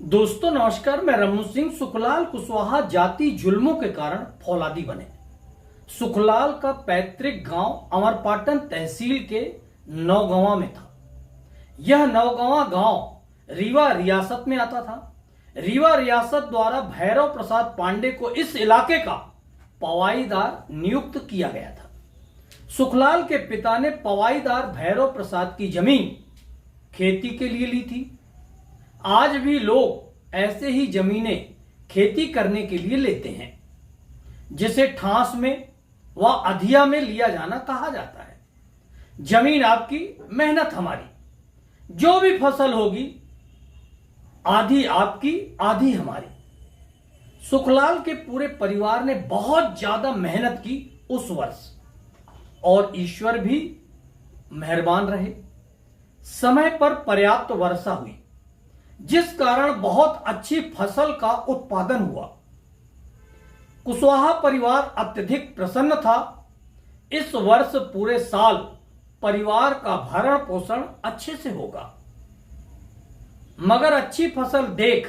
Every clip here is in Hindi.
दोस्तों नमस्कार, मैं रमू सिंह। सुखलाल कुशवाहा जाति जुल्मों के कारण फौलादी बने। सुखलाल का पैतृक गांव अमरपाटन तहसील के नौगंवा में था। यह नौगंवा गांव रीवा रियासत में आता था। रीवा रियासत द्वारा भैरव प्रसाद पांडे को इस इलाके का पवाईदार नियुक्त किया गया था। सुखलाल के पिता ने पवाईदार भैरव प्रसाद की जमीन खेती के लिए ली थी। आज भी लोग ऐसे ही जमीनें खेती करने के लिए लेते हैं, जिसे ठास में व अधिया में लिया जाना कहा जाता है। जमीन आपकी, मेहनत हमारी। जो भी फसल होगी आधी आपकी आधी हमारी। सुखलाल के पूरे परिवार ने बहुत ज्यादा मेहनत की उस वर्ष, और ईश्वर भी मेहरबान रहे। समय पर पर्याप्त वर्षा हुई, जिस कारण बहुत अच्छी फसल का उत्पादन हुआ। कुशवाहा परिवार अत्यधिक प्रसन्न था। इस वर्ष पूरे साल परिवार का भरण पोषण अच्छे से होगा। मगर अच्छी फसल देख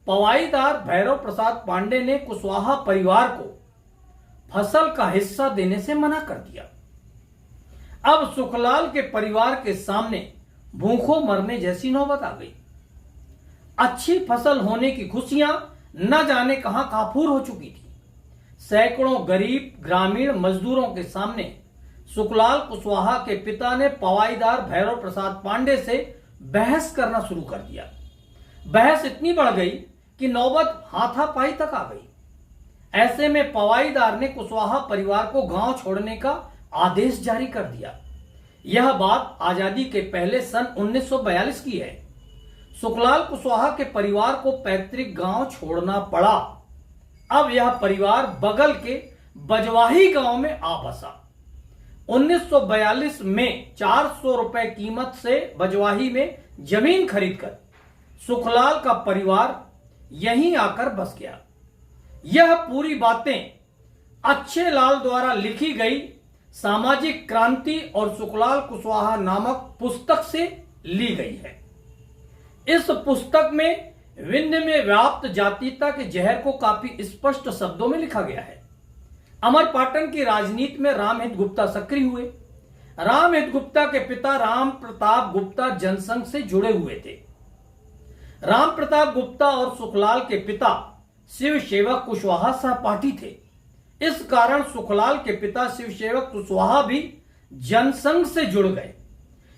पवाईदार भैरव प्रसाद पांडे ने कुशवाहा परिवार को फसल का हिस्सा देने से मना कर दिया। अब सुखलाल के परिवार के सामने भूखों मरने जैसी नौबत आ गई। अच्छी फसल होने की खुशियां न जाने कहां काफूर हो चुकी थी। सैकड़ों गरीब ग्रामीण मजदूरों के सामने सुखलाल कुशवाहा के पिता ने पवाईदार भैरव प्रसाद पांडे से बहस करना शुरू कर दिया। बहस इतनी बढ़ गई कि नौबत हाथापाई तक आ गई। ऐसे में पवाईदार ने कुशवाहा परिवार को गांव छोड़ने का आदेश जारी कर दिया। यह बात आजादी के पहले सन 1942 की है। सुखलाल कुशवाहा के परिवार को पैतृक गांव छोड़ना पड़ा। अब यह परिवार बगल के बजवाही गांव में आ बसा। 1942 में 400 रुपए कीमत से बजवाही में जमीन खरीदकर सुखलाल का परिवार यहीं आकर बस गया। यह पूरी बातें अच्छे लाल द्वारा लिखी गई सामाजिक क्रांति और सुखलाल कुशवाहा नामक पुस्तक से ली गई है। इस पुस्तक में विंध्य में व्याप्त जातीयता के जहर को काफी स्पष्ट शब्दों में लिखा गया है। अमरपाटन की राजनीति में रामहित गुप्ता सक्रिय हुए। रामहित गुप्ता के पिता राम प्रताप गुप्ता जनसंघ से जुड़े हुए थे। राम प्रताप गुप्ता और सुखलाल के पिता शिव सेवक कुशवाहा सहपाठी थे। इस कारण सुखलाल के पिता शिव सेवक कुशवाहा भी जनसंघ से जुड़ गए।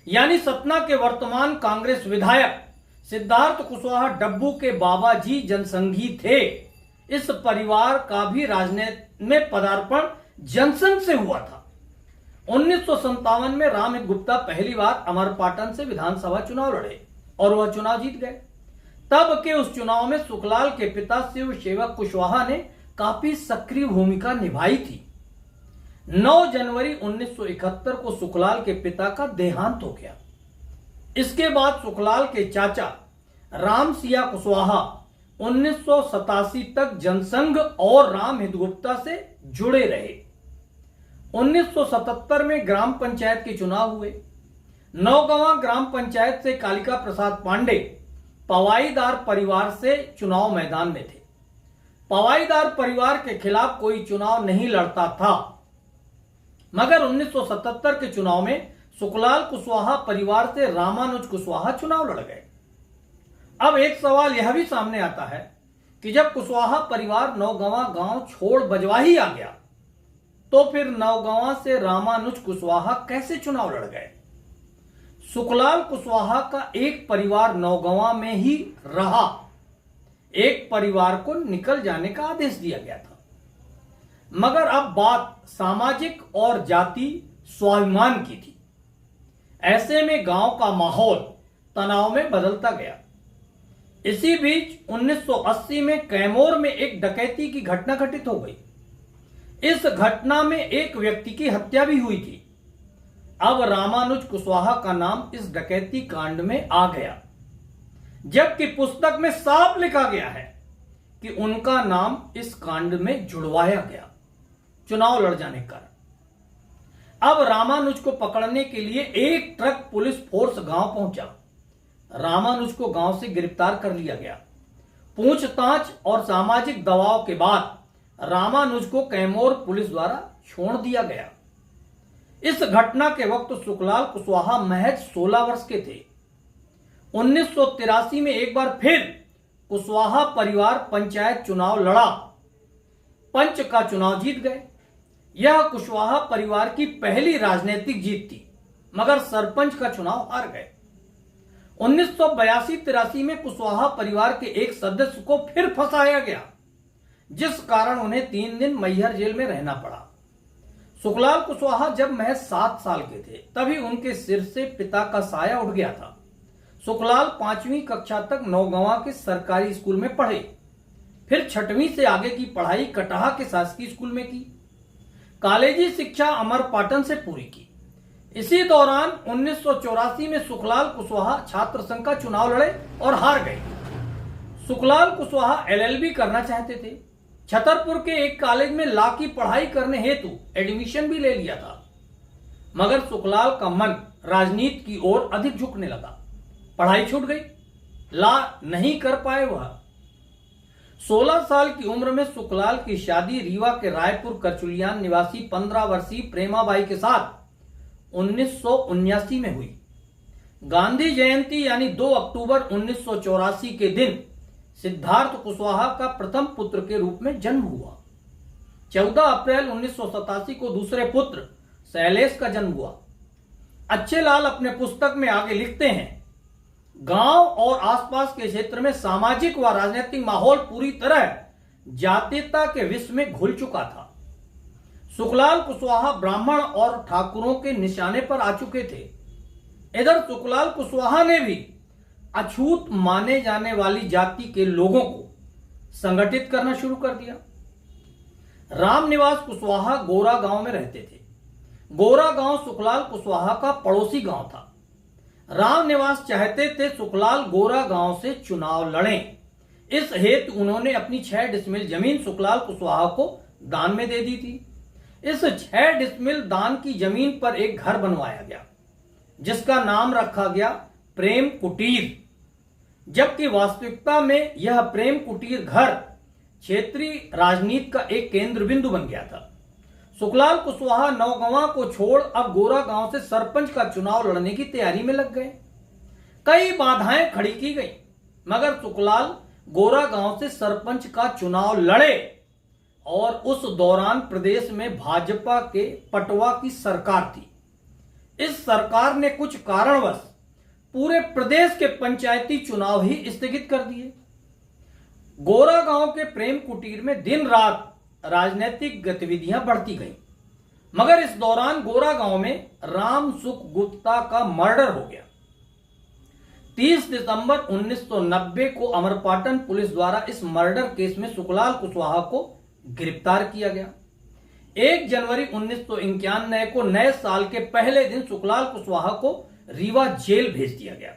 यानी सतना के वर्तमान कांग्रेस विधायक सिद्धार्थ कुशवाहा डब्बू के बाबा जी जनसंघी थे। इस परिवार का भी राजनीति में पदार्पण जनसंघ से हुआ था। 1957 में रामहित गुप्ता पहली बार अमरपाटन से विधानसभा चुनाव लड़े और वह चुनाव जीत गए। तब के उस चुनाव में सुखलाल के पिता शिव सेवक कुशवाहा ने काफी सक्रिय भूमिका निभाई थी। 9 जनवरी 1971 को सुखलाल के पिता का देहांत हो गया। इसके बाद सुखलाल के चाचा राम सिया कुशवाहा 1987 तक जनसंघ और रामहित गुप्ता से जुड़े रहे। 1977 में ग्राम पंचायत के चुनाव हुए। नौगंवा ग्राम पंचायत से कालिका प्रसाद पांडे पवाईदार परिवार से चुनाव मैदान में थे। पवाईदार परिवार के खिलाफ कोई चुनाव नहीं लड़ता था, मगर 1977 के चुनाव में सुखलाल कुशवाहा परिवार से रामानुज कुशवाहा चुनाव लड़ गए। अब एक सवाल यह भी सामने आता है कि जब कुशवाहा परिवार नौगंवा गांव छोड़ बजवाही आ गया, तो फिर नौगंवा से रामानुज कुशवाहा कैसे चुनाव लड़ गए? सुखलाल कुशवाहा का एक परिवार नौगंवा में ही रहा। एक परिवार को निकल जाने का आदेश दिया गया था। मगर अब बात सामाजिक और जाति स्वाभिमान की थी। ऐसे में गांव का माहौल तनाव में बदलता गया। इसी बीच 1980 में कैमूर में एक डकैती की घटना घटित हो गई। इस घटना में एक व्यक्ति की हत्या भी हुई थी। अब रामानुज कुशवाहा का नाम इस डकैती कांड में आ गया, जबकि पुस्तक में साफ लिखा गया है कि उनका नाम इस कांड में जुड़वाया गया चुनाव लड़ जाने का। अब रामानुज को पकड़ने के लिए एक ट्रक पुलिस फोर्स गांव पहुंचा। रामानुज को गांव से गिरफ्तार कर लिया गया। पूछताछ और सामाजिक दबाव के बाद रामानुज को कैमूर पुलिस द्वारा छोड़ दिया गया। इस घटना के वक्त सुखलाल कुशवाहा महज 16 वर्ष के थे। 1983 में एक बार फिर कुशवाहा परिवार पंचायत चुनाव लड़ा, पंच का चुनाव जीत गए। यह कुशवाहा परिवार की पहली राजनीतिक जीत थी, मगर सरपंच का चुनाव हार गए। 1982-83 में कुशवाहा परिवार के एक सदस्य को फिर फंसाया गया, जिस कारण उन्हें 3 दिन मैहर जेल में रहना पड़ा। सुखलाल कुशवाहा जब महज 7 साल के थे, तभी उनके सिर से पिता का साया उठ गया था। सुखलाल 5वीं कक्षा तक नौगंवा के सरकारी स्कूल में पढ़े, फिर 6वीं से आगे की पढ़ाई कटहा के शासकीय स्कूल में की। कॉलेजी शिक्षा अमरपाटन से पूरी की। इसी दौरान 1984 में सुखलाल कुशवाहा छात्र संघ का चुनाव लड़े और हार गए। सुखलाल कुशवाहा LLB करना चाहते थे। छतरपुर के एक कॉलेज में लॉ की पढ़ाई करने हेतु एडमिशन भी ले लिया था, मगर सुखलाल का मन राजनीति की ओर अधिक झुकने लगा। पढ़ाई छूट गई, लॉ नहीं कर पाए वह। 16 साल की उम्र में सुखलाल की शादी रीवा के रायपुर करचुलियान निवासी 15 वर्षीय प्रेमाबाई के साथ 1979 में हुई। गांधी जयंती यानी 2 अक्टूबर 1984 के दिन सिद्धार्थ कुशवाहा का प्रथम पुत्र के रूप में जन्म हुआ। 14 अप्रैल 1987 को दूसरे पुत्र शैलेश का जन्म हुआ। अच्छे लाल अपने पुस्तक में आगे लिखते हैं, गांव और आसपास के क्षेत्र में सामाजिक व राजनीतिक माहौल पूरी तरह जातीयता के विष में घुल चुका था। सुखलाल कुशवाहा ब्राह्मण और ठाकुरों के निशाने पर आ चुके थे। इधर सुखलाल कुशवाहा ने भी अछूत माने जाने वाली जाति के लोगों को संगठित करना शुरू कर दिया। रामनिवास कुशवाहा गोरा गांव में रहते थे। गोरा गांव सुखलाल कुशवाहा का पड़ोसी गांव था। रामनिवास चाहते थे सुखलाल गोरा गांव से चुनाव लड़ें। इस हेतु उन्होंने अपनी 6 डिसमिल जमीन सुखलाल कुशवाहा को दान में दे दी थी। इस 6 डिसमिल दान की जमीन पर एक घर बनवाया गया, जिसका नाम रखा गया प्रेम कुटीर, जबकि वास्तविकता में यह प्रेम कुटीर घर क्षेत्रीय राजनीति का एक केंद्र बिंदु बन गया था। सुखलाल कुशवाहा नौगंवा को छोड़ अब गोरा गांव से सरपंच का चुनाव लड़ने की तैयारी में लग गए। कई बाधाएं खड़ी की गई, मगर सुखलाल गोरा गांव से सरपंच का चुनाव लड़े और उस दौरान प्रदेश में भाजपा के पटवा की सरकार थी। इस सरकार ने कुछ कारणवश पूरे प्रदेश के पंचायती चुनाव ही स्थगित कर दिए। गोरा गांव के प्रेम कुटीर में दिन रात राजनीतिक गतिविधियां बढ़ती गईं, मगर इस दौरान गोरा गांव में राम सुख गुप्ता का मर्डर हो गया। 30 दिसंबर 1990 को अमरपाटन पुलिस द्वारा इस मर्डर केस में सुखलाल कुशवाहा को गिरफ्तार किया गया। 1 जनवरी 1991 को नए साल के पहले दिन सुखलाल कुशवाहा को रीवा जेल भेज दिया गया।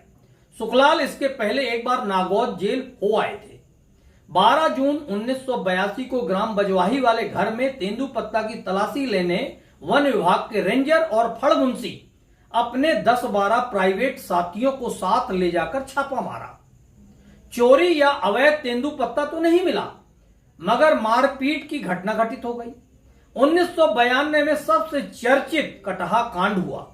सुखलाल इसके पहले एक बार नागौद जेल हो आए थे। 12 जून 1982 को ग्राम बजवाही वाले घर में तेंदुपत्ता की तलाशी लेने वन विभाग के रेंजर और फड़मुंशी अपने 10-12 प्राइवेट साथियों को साथ ले जाकर छापा मारा। चोरी या अवैध तेंदुपत्ता तो नहीं मिला, मगर मारपीट की घटना घटित हो गई। 1992 में सबसे चर्चित कटहा कांड हुआ,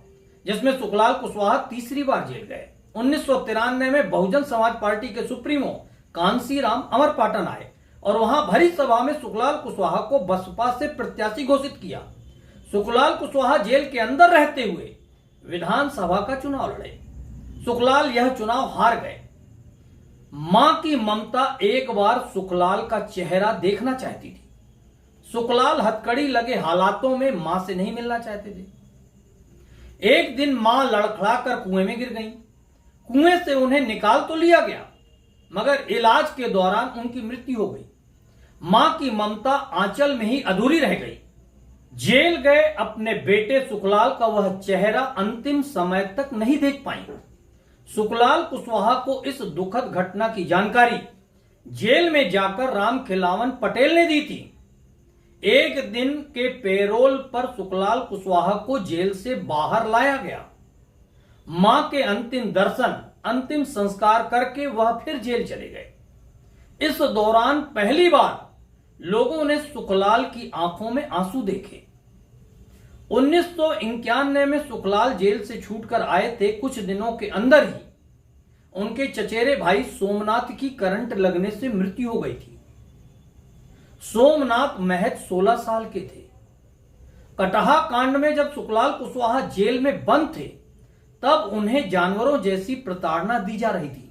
जिसमें सुखलाल कुशवाहा तीसरी बार जेल गए। 1993 में बहुजन समाज पार्टी के सुप्रीमो कांसीराम अमरपाटन आए और वहां भरी सभा में सुखलाल कुशवाहा को बसपा से प्रत्याशी घोषित किया। सुखलाल कुशवाहा जेल के अंदर रहते हुए विधानसभा का चुनाव लड़े। सुखलाल यह चुनाव हार गए। मां की ममता एक बार सुखलाल का चेहरा देखना चाहती थी। सुखलाल हथकड़ी लगे हालातों में मां से नहीं मिलना चाहते थे। एक दिन मां लड़खड़ाकर कुएं में गिर गईं। कुएं से उन्हें निकाल तो लिया गया, मगर इलाज के दौरान उनकी मृत्यु हो गई। मां की ममता आंचल में ही अधूरी रह गई। जेल गए अपने बेटे सुखलाल का वह चेहरा अंतिम समय तक नहीं देख पाई। सुखलाल कुशवाहा को इस दुखद घटना की जानकारी जेल में जाकर राम खिलावन पटेल ने दी थी। एक दिन के पेरोल पर सुखलाल कुशवाहा को जेल से बाहर लाया गया। मां के अंतिम दर्शन, अंतिम संस्कार करके वह फिर जेल चले गए। इस दौरान पहली बार लोगों ने सुखलाल की आंखों में आंसू देखे। 1991 में सुखलाल जेल से छूटकर आए थे। कुछ दिनों के अंदर ही उनके चचेरे भाई सोमनाथ की करंट लगने से मृत्यु हो गई थी। सोमनाथ महज 16 साल के थे। कटहा कांड में जब सुखलाल कुशवाहा जेल में बंद थे, तब उन्हें जानवरों जैसी प्रताड़ना दी जा रही थी।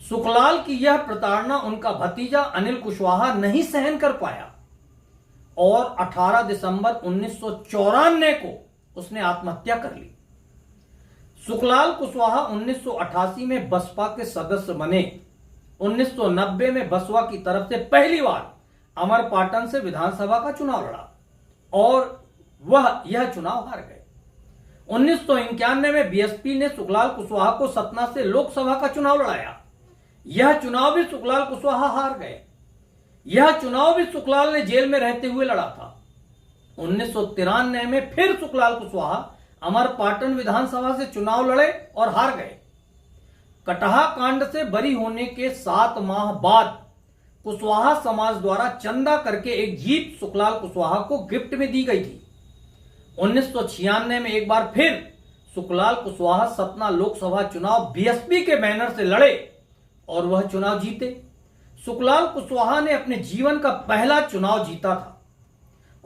सुखलाल की यह प्रताड़ना उनका भतीजा अनिल कुशवाहा नहीं सहन कर पाया और 18 दिसंबर 1994 को उसने आत्महत्या कर ली। सुखलाल कुशवाहा 1988 में बसपा के सदस्य बने। 1990 में बसपा की तरफ से पहली बार अमरपाटन से विधानसभा का चुनाव लड़ा और वह यह चुनाव हार गए। 1991 में बीएसपी ने सुखलाल कुशवाहा को सतना से लोकसभा का चुनाव लड़ाया। यह चुनाव भी सुखलाल कुशवाहा हार गए। यह चुनाव भी सुखलाल ने जेल में रहते हुए लड़ा था। 1993 में फिर सुखलाल कुशवाहा अमरपाटन विधानसभा से चुनाव लड़े और हार गए। कटहा कांड से बरी होने के 7 माह बाद कुशवाहा समाज द्वारा चंदा करके एक जीप सुखलाल कुशवाहा को गिफ्ट में दी गई थी। 1996 में एक बार फिर सुखलाल कुशवाहा सतना लोकसभा चुनाव बीएसपी के बैनर से लड़े और वह चुनाव जीते। सुखलाल कुशवाहा ने अपने जीवन का पहला चुनाव जीता था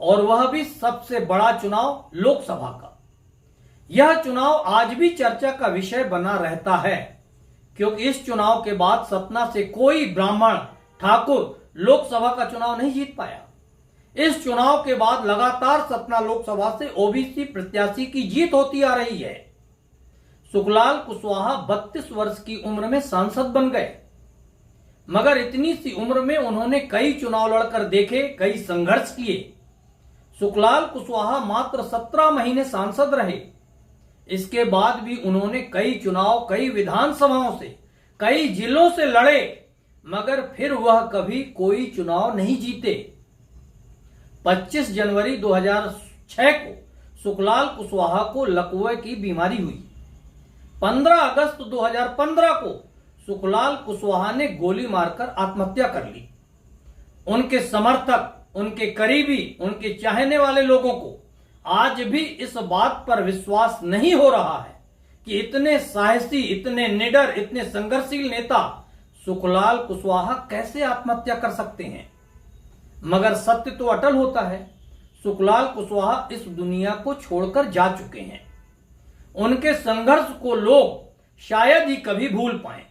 और वह भी सबसे बड़ा चुनाव लोकसभा का। यह चुनाव आज भी चर्चा का विषय बना रहता है, क्योंकि इस चुनाव के बाद सतना से कोई ब्राह्मण ठाकुर लोकसभा का चुनाव नहीं जीत पाया। इस चुनाव के बाद लगातार सतना लोकसभा से ओबीसी प्रत्याशी की जीत होती आ रही है। सुखलाल कुशवाहा 32 वर्ष की उम्र में सांसद बन गए, मगर इतनी सी उम्र में उन्होंने कई चुनाव लड़कर देखे, कई संघर्ष किए। सुखलाल कुशवाहा मात्र 17 महीने सांसद रहे। इसके बाद भी उन्होंने कई चुनाव, कई विधानसभाओं से, कई जिलों से लड़े, मगर फिर वह कभी कोई चुनाव नहीं जीते। 25 जनवरी 2006 को सुखलाल कुशवाहा को लकवे की बीमारी हुई। 15 अगस्त 2015 को सुखलाल कुशवाहा ने गोली मारकर आत्महत्या कर ली। उनके समर्थक, उनके करीबी, उनके चाहने वाले लोगों को आज भी इस बात पर विश्वास नहीं हो रहा है कि इतने साहसी, इतने निडर, इतने संघर्षशील नेता सुखलाल कुशवाहा कैसे आत्महत्या कर सकते हैं। मगर सत्य तो अटल होता है। सुखलाल कुशवाहा इस दुनिया को छोड़कर जा चुके हैं। उनके संघर्ष को लोग शायद ही कभी भूल पाएं।